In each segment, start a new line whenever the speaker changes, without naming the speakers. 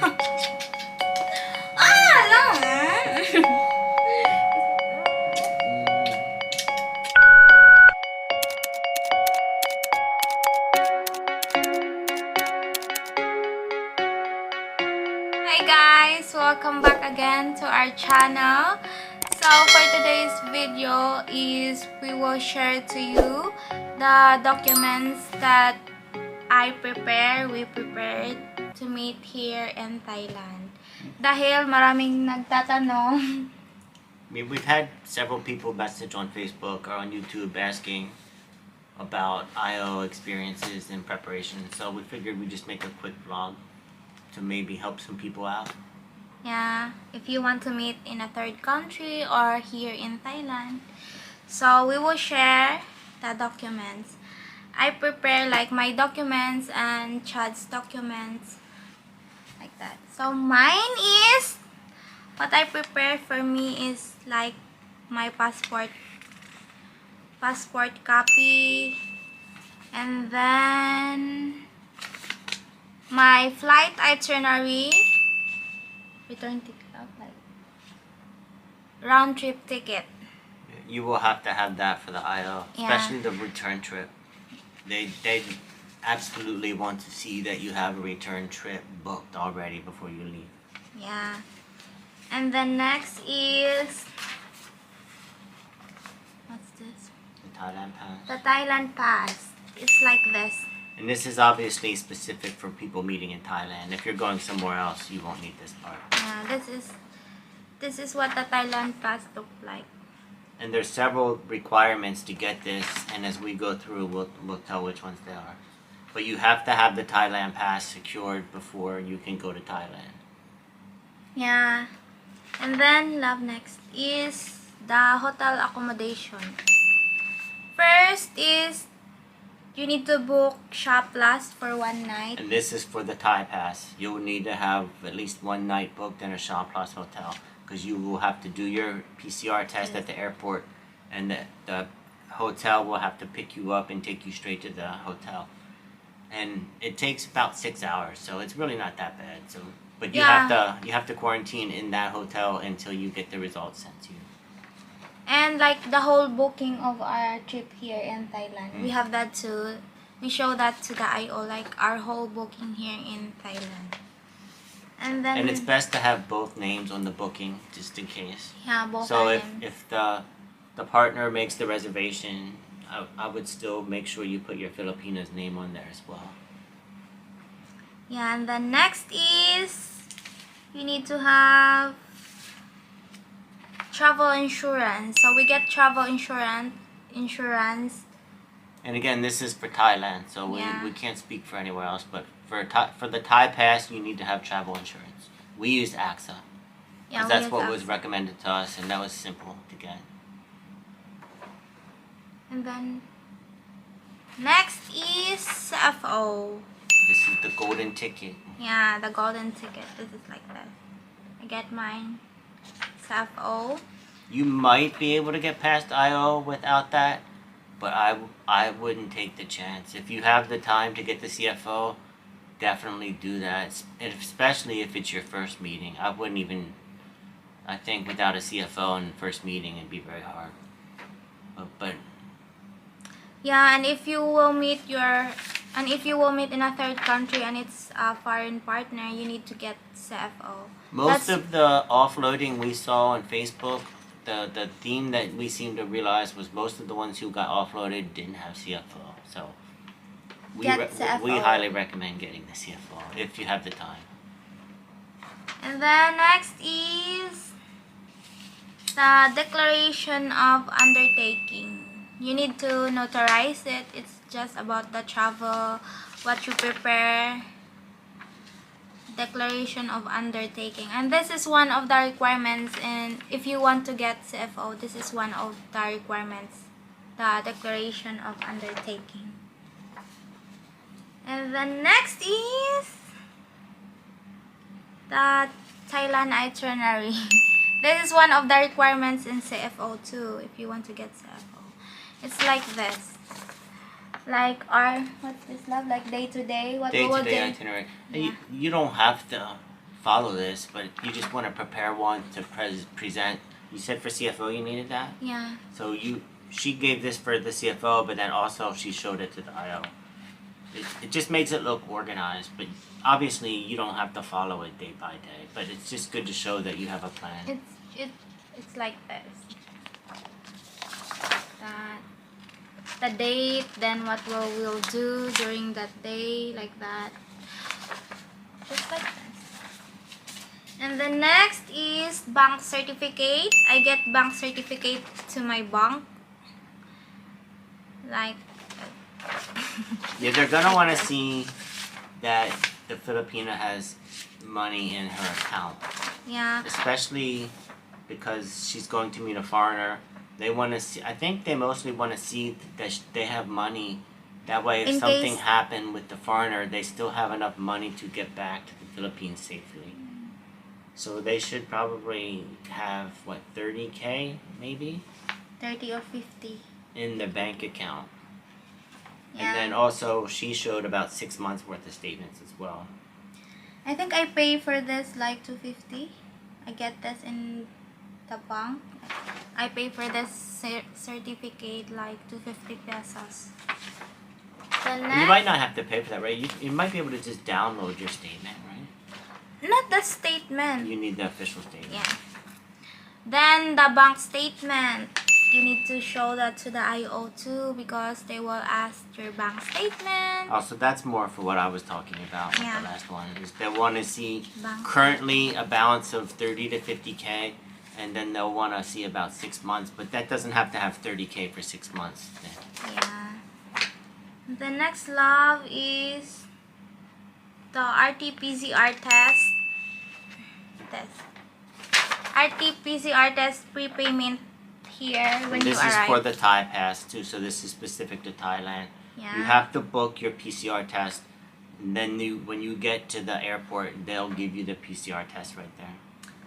lang. Hi guys, welcome back again to our channel. So for today's video is we will share to you the documents that we prepared to meet here in Thailand. Dahil maraming nagtatanong.
We've had several people message on Facebook or on YouTube asking about IO experiences and preparation, so we figured we'd just make a quick vlog to maybe help some people out.
Yeah, if you want to meet in a third country or here in Thailand. So we will share the documents. I prepare like my documents and Chad's documents. Like that. So mine is, what I prepare for me is like my passport copy, and then my flight itinerary, return ticket, like round trip ticket.
You will have to have that for the IO, especially the return trip. They absolutely want to see that you have a return trip booked already before you leave.
Yeah. And then next is, what's this?
The Thailand Pass.
The Thailand Pass. It's like this.
And this is obviously specific for people meeting in Thailand. If you're going somewhere else, you won't need this part.
Yeah, this is what the Thailand Pass look like.
And there's several requirements to get this, and as we go through, we'll tell which ones they are. But you have to have the Thailand Pass secured before you can go to Thailand.
Yeah. And then, love, next is the hotel accommodation. First is, you need to book Shop Plus for 1 night.
And this is for the Thai Pass. You'll need to have at least 1 night booked in a Shop Plus hotel, because you will have to do your PCR test at the airport, and the hotel will have to pick you up and take you straight to the hotel. And it takes about 6 hours, so it's really not that bad. So, but you have to quarantine in that hotel until you get the results sent to you.
And like the whole booking of our trip here in Thailand, we have that too. We show that to the IO, like our whole booking here in Thailand. And then,
and it's best to have both names on the booking, just in case.
Yeah, both.
So if the partner makes the reservation, I would still make sure you put your Filipina's name on there as well.
Yeah, and then next is, you need to have travel insurance. So we get travel insurance.
And again, this is for Thailand, so we can't speak for anywhere else, but for the Thai Pass, you need to have travel insurance. We used AXA, because that's what was recommended to us, and that was simple to get.
And then next is CFO.
This is the golden ticket.
Yeah, the golden ticket. This is like that. I get mine. CFO.
You might be able to get past IO without that, but I wouldn't take the chance. If you have the time to get the CFO, definitely do that, especially if it's your first meeting. I wouldn't even, I think without a CFO in the first meeting, it'd be very hard. But
yeah, and if you will meet in a third country and it's a foreign partner, you need to get CFO.
Most of the offloading we saw on Facebook, the theme that we seemed to realize was most of the ones who got offloaded didn't have CFO. So we highly recommend getting the CFO if you have the time.
And then next is the declaration of undertaking. You need to notarize it. It's just about the travel, what you prepare. Declaration of undertaking. And this is one of the requirements, and if you want to get CFO, this is one of the requirements, the declaration of undertaking. And the next is the Thailand itinerary. This is one of the requirements in CFO too, if you want to get CFO. It's like this. Like our, what's this, love? Like day to day? What
Day-to-day itinerary.
Yeah.
You don't have to follow this, but you just want to prepare one to present. You said for CFO you needed that?
Yeah.
So she gave this for the CFO, but then also she showed it to the IO. It just makes it look organized, but obviously you don't have to follow it day by day. But it's just good to show that you have a plan.
It's like this. That the date, then what we'll do during that day, like that. Just like this. And the next is bank certificate. I get bank certificate to my bank. Like
Yeah, they're gonna want to see that the Filipina has money in her account.
yeah.
Especially because she's going to meet a foreigner. They want to see, I think they mostly want to see that they have money. That way, if
In
something
case-
happened with the foreigner, they still have enough money to get back to the Philippines safely. So they should probably have, what, 30K maybe
30 or 50.
in the bank account.
Yeah.
And then also, she showed about 6 months worth of statements as well.
I think I pay for this like 250. I get this in the bank. I pay for this certificate like 250 pesos. The
You
next,
might not have to pay for that, right? You might be able to just download your statement, right?
not the statement.
You need the official statement.
Yeah. Then the bank statement. You need to show that to the IO too because they will ask your bank statement.
Also, that's more for what I was talking about with
Yeah.
the last one. Is they want to see
Bank.
currently a balance of 30 to 50K, and then they'll want to see about 6 months. But that doesn't have to have 30K for 6 months.
Yeah. The next love is the RT-PCR test. RT-PCR test prepayment here when
And
you
this is
arrive.
for the Thai Pass too, so this is specific to Thailand.
Yeah.
You have to book your PCR test, and then when you get to the airport, they'll give you the PCR test right there.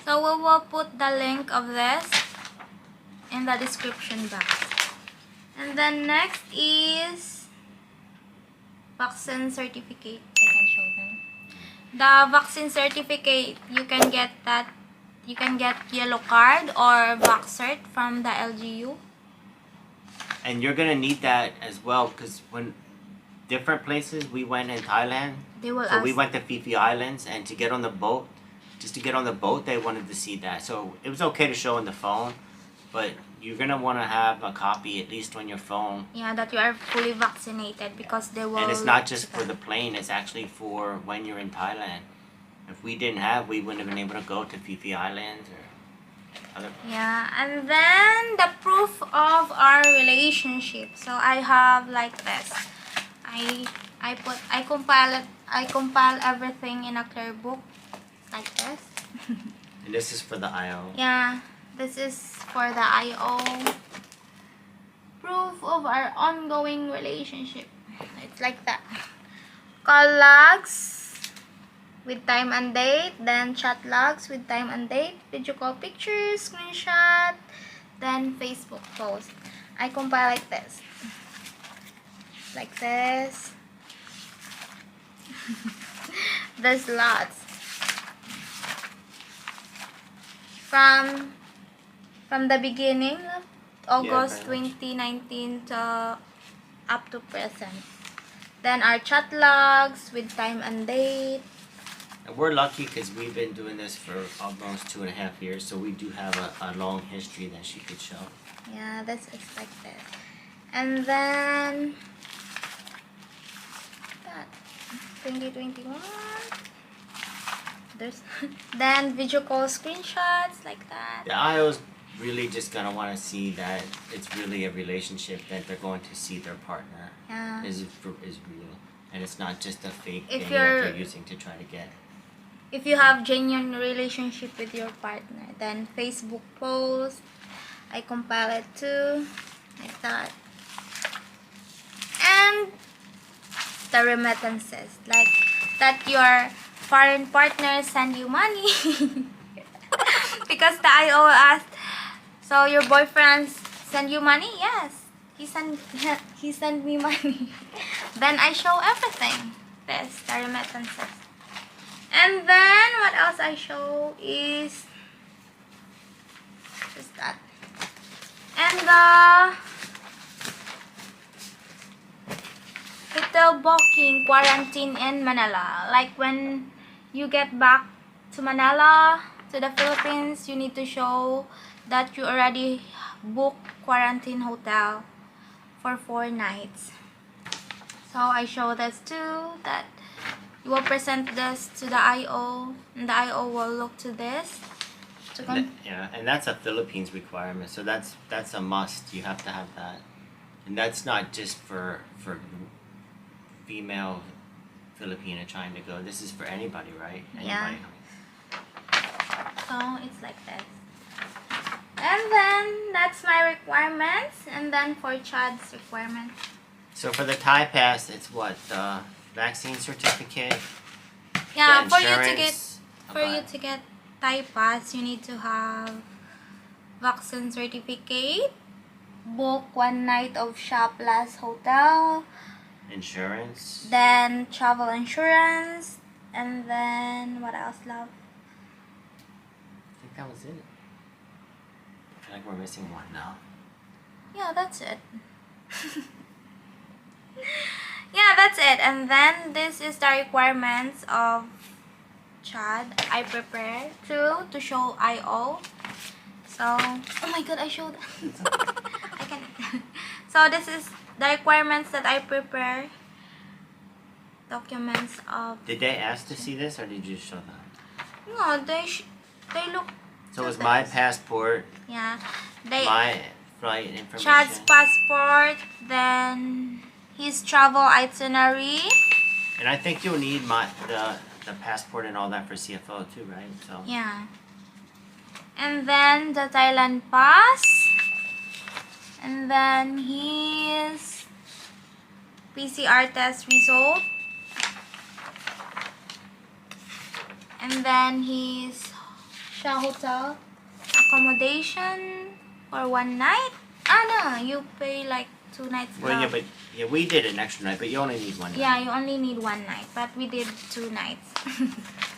So we will put the link of this in the description box. And then next is vaccine certificate. I can show them. The vaccine certificate, you can get that. You can get yellow card or vaccert from the LGU.
And you're gonna need that as well, because when different places we went in Thailand,
They will
so
ask.
we went to Phi Islands, and to get on the boat, just to get on the boat, they wanted to see that. So it was okay to show on the phone, but you're gonna want to have a copy at least on your phone.
Yeah, that you are fully vaccinated because they will.
And it's not just for the plane; it's actually for when you're in Thailand. If we didn't have, we wouldn't have been able to go to Phi Islands or other.
Yeah, and then the proof of our relationship. So I have like this. I compile everything in a clear book like this.
And this is for the IO.
Yeah, this is for the IO. Proof of our ongoing relationship. It's like that. Call logs with time and date, then chat logs with time and date, video call pictures, screenshot, then Facebook post. I compile like this. Like this. There's lots. From the beginning of August
very much.
2019 to up to present. Then our chat logs with time and date.
And we're lucky because we've been doing this for almost 2.5 years, so we do have a long history that she could show.
Yeah, this is like this. And then that 2021. There's then video call screenshots like that.
The IO's really just gonna want to see that it's really a relationship, that they're going to see their partner
Yeah.
is real, and it's not just a fake
If
thing that
you're-
they're using to try to get.
If you have genuine relationship with your partner, then Facebook post, I compile it too, like that. And the remittances, like that your foreign partner send you money. Because the IO asked, so your boyfriend send you money? Yes, he sent me money. Then I show everything. This, the remittances. And then what else I show is just that. And the hotel booking quarantine in Manila. Like when you get back to Manila, to the Philippines, you need to show that you already booked quarantine hotel for 4 nights. So I show this too, that you will present this to the IO, and the IO will look to this.
Yeah, and that's a Philippines requirement, so that's a must. You have to have that, and that's not just for female Filipina trying to go. This is for anybody, right?
Yeah.
Anybody.
So it's like this. And then that's my requirements, and then for Chad's requirements.
So for the Thai Pass, it's what, the vaccine certificate,
Yeah,
the
for you to get
insurance,
Thai Pass, you need to have vaccine certificate, book 1 night of shop plus hotel,
insurance.
then travel insurance, and then what else, love?
I think that was it. I feel like we're missing one now.
Yeah, that's it. Yeah, that's it. And then this is the requirements of Chad. I prepare to show IO. So, oh my god, I showed. I can. So this is the requirements that I prepare. Documents of.
Did they ask to see this, or did you show them?
No, they look.
So it was
to
my
this.
passport,
Yeah, they.
my flight information.
Chad's passport, then his travel itinerary.
And I think you'll need the passport and all that for CFO too, right? So
Yeah. And then the Thailand Pass. And then his PCR test result. And then his Shah Hotel accommodation for 1 night. Ah, no, you pay like 2 nights.
well,
now.
yeah, we did an extra night, but you only need one night.
Yeah, you only need 1 night, but we did 2 nights.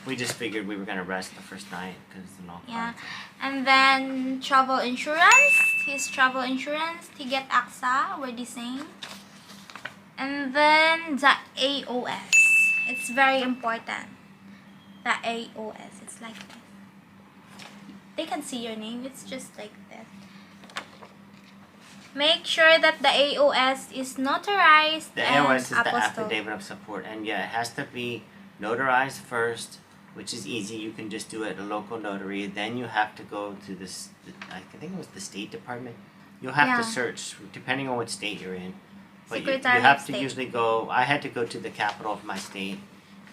We just figured we were gonna rest the first night because it's all.
Yeah, and then travel insurance. His travel insurance, he get AXA, were the same. And then the AOS. It's very important. The AOS. It's like this. They can see your name. It's just like this. Make sure that the AOS is notarized.
The
and
AOS is the
apostille.
affidavit of support, and yeah, it has to be notarized first, which is easy. You can just do it at a local notary. Then you have to go to this. I think it was the State Department. You'll have to
Yeah.
search depending on what state you're in. But you
Secretary
have
of
to
State.
usually go. I had to go to the capital of my state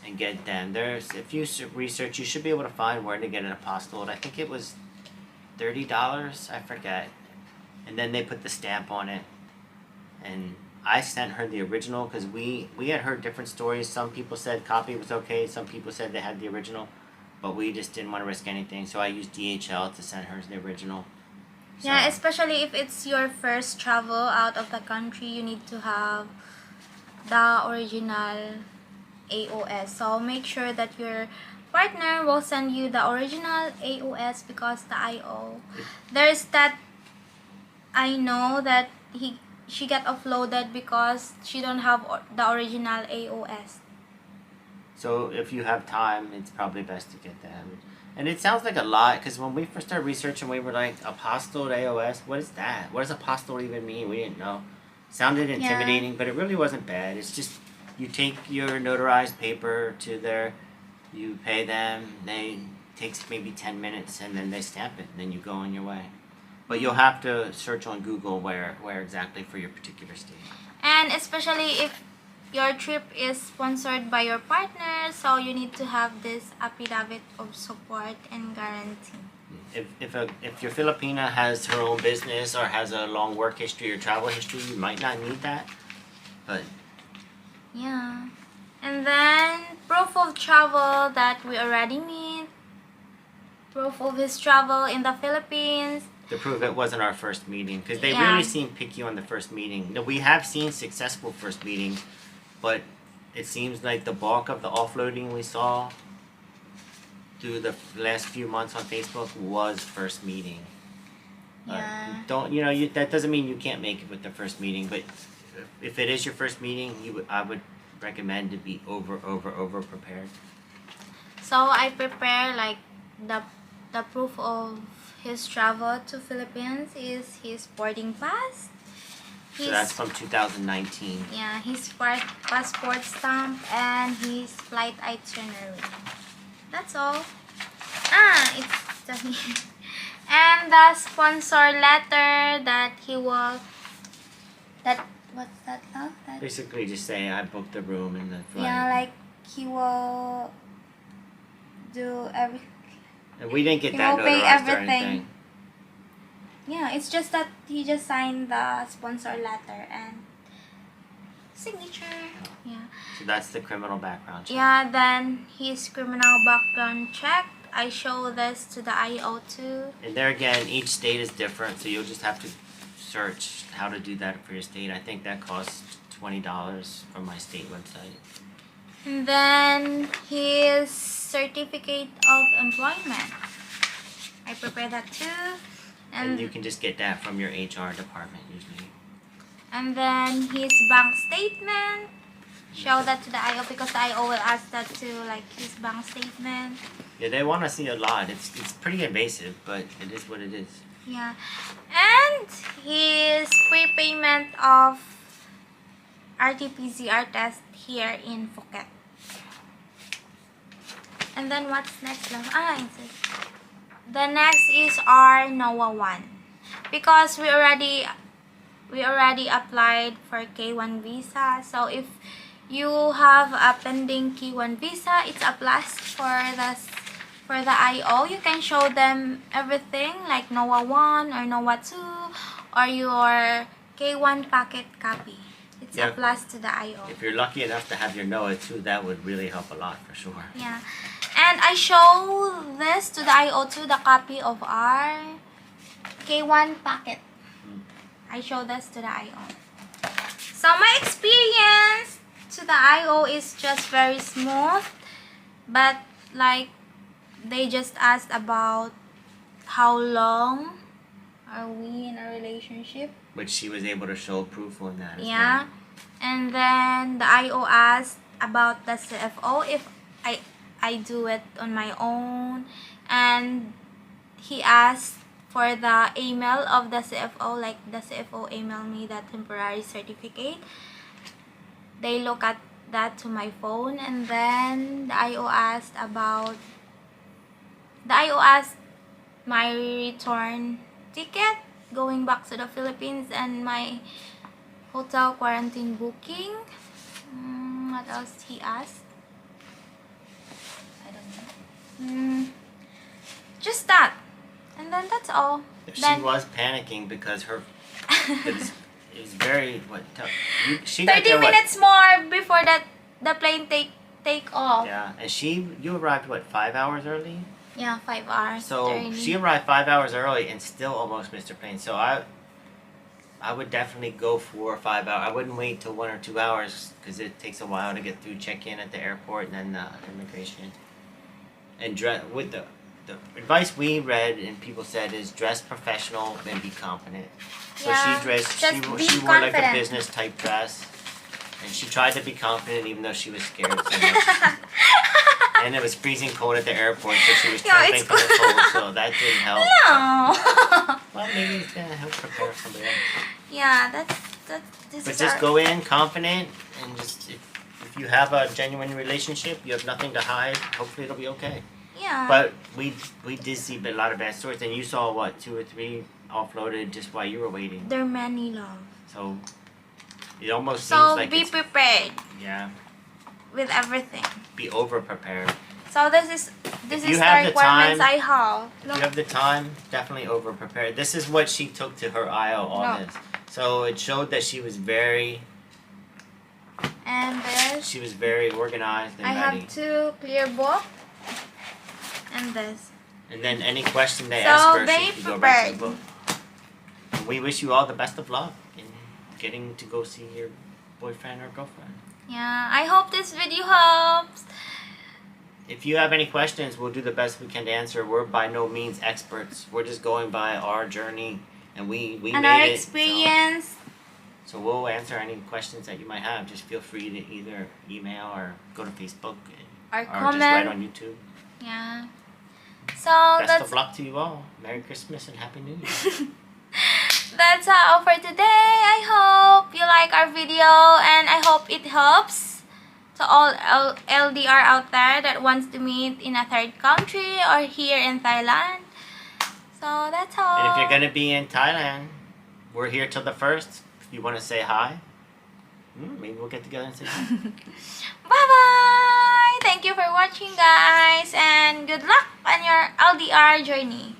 and get them. There's if you research, you should be able to find where to get an apostille. I think it was $30. I forget. And then they put the stamp on it. And I sent her the original because we had heard different stories. Some people said copy was okay. Some people said they had the original, but we just didn't want to risk anything. So I used DHL to send her the original. So,
Yeah, especially if it's your first travel out of the country, you need to have the original AOS. So make sure that your partner will send you the original AOS because the IO. There's that I know that she got offloaded because she don't have the original AOS.
So if you have time, it's probably best to get that. And it sounds like a lot because when we first started researching, we were like, apostilled AOS? What is that? What does apostille even mean? We didn't know. Sounded intimidating, but it really wasn't bad. It's just you take your notarized paper to their, you pay them, takes maybe 10 minutes, and then they stamp it, and then you go on your way. But you'll have to search on Google where exactly for your particular state.
And especially if your trip is sponsored by your partner, so you need to have this affidavit of support and guarantee.
If your Filipina has her own business or has a long work history or travel history, you might not need that. But
yeah. And then proof of travel that we already meet. Proof of his travel in the Philippines.
to prove it wasn't our first meeting, because they
Yeah.
really seem picky on the first meeting. No, we have seen successful first meetings, but it seems like the bulk of the offloading we saw through the last few months on Facebook was first meeting.
Yeah.
Don't that doesn't mean you can't make it with the first meeting, but if it is your first meeting, I would recommend to be over prepared.
So I prepare like the proof of his travel to Philippines is his boarding pass.
So that's from 2019.
Yeah, his passport stamp and his flight itinerary. That's all. It's the and the sponsor letter that he will. What's that, love?
Basically, just say I booked the room and the flight.
Yeah, like he will do everything.
And we didn't get
He
that
will pay
notarized or
everything.
anything.
Yeah, it's just that he just signed the sponsor letter and signature. Yeah.
So that's the criminal background check.
Yeah, then his criminal background check. I show this to the IO too.
And there again, each state is different, so you'll just have to search how to do that for your state. I think that costs $20 from my state website.
And then his certificate of employment. I prepare that too.
And you can just get that from your HR department usually.
And then his bank statement. Show that to the IO because the IO will ask that too, like his bank statement.
Yeah, they want to see a lot. It's pretty invasive, but it is what it is.
Yeah. And his prepayment of RT-PCR test here in Phuket. And then what's next, love? The next is our NOAA 1. Because we already applied for K1 visa. So if you have a pending K1 visa, it's a plus for the IO. You can show them everything like NOAA 1 or NOAA 2 or your K1 packet copy. It's a plus to the IO.
If you're lucky enough to have your NOAA 2, that would really help a lot for sure.
Yeah. And I show this to the IO too, the copy of our K1 packet. I show this to the IO. So my experience to the IO is just very smooth, but like they just asked about how long are we in a relationship.
Which she was able to show proof on that as
Yeah.
well.
And then the IO asked about the CFO if I do it on my own, and he asked for the email of the CFO, like the CFO email me that temporary certificate. They look at that to my phone, and then the IO asked my return ticket going back to the Philippines and my hotel quarantine booking. What else he asked? I don't know. Just that. And then that's all.
She was panicking because it was very she got
30
there,
minutes more before the plane take off.
Yeah, and you arrived 5 hours early?
Yeah, 5 hours.
So
early.
she arrived 5 hours early and still almost missed her plane. So I would definitely go 4 or 5 hours. I wouldn't wait till 1 or 2 hours because it takes a while to get through check-in at the airport and then immigration. And with the advice we read and people said is dress professional and be confident. So
Yeah,
she dressed.
just
She
be
wore like a
confident.
business type dress, and she tried to be confident even though she was scared so much. And it was freezing cold at the airport, so she was trembling
it's
from the cold. So that didn't help.
No.
Well, maybe it's gonna help prepare somebody else.
Yeah, this
But
is
just
our,
go in confident, and just if you have a genuine relationship, you have nothing to hide. Hopefully, it'll be okay.
Yeah.
But we did see a lot of bad stories, and you saw 2 or 3 offloaded just while you were waiting.
there are many, love.
So it almost
So
seems like
be prepared with everything.
be over prepared.
So this is the
you have the
requirements
time-
I have.
If you have the time, definitely over prepared. This is what she took to her IO on
No.
this. So it showed that she was very
And this,
organized and
I
ready.
have 2 clear book. And this.
And then any question they
So
ask her,
they
she can go right to the
prepared.
book. And we wish you all the best of luck in getting to go see your boyfriend or girlfriend.
Yeah, I hope this video helps.
if you have any questions, we'll do the best we can to answer. We're by no means experts. We're just going by our journey, and we
and
made
our
it.
experience.
So we'll answer any questions that you might have. Just feel free to either email or go to Facebook
Or
just write
comment.
on YouTube.
Yeah. So
Best
that's
of luck to you all. Merry Christmas and Happy New Year.
that's all for today. I hope you like our video and I hope it helps to all LDR out there that wants to meet in a third country or here in Thailand. So that's all.
And if you're going to be in Thailand, we're here till the 1st. If you want to say hi, maybe we'll get together and say hi.
Bye-bye! Thank you for watching, guys, and good luck on your LDR journey.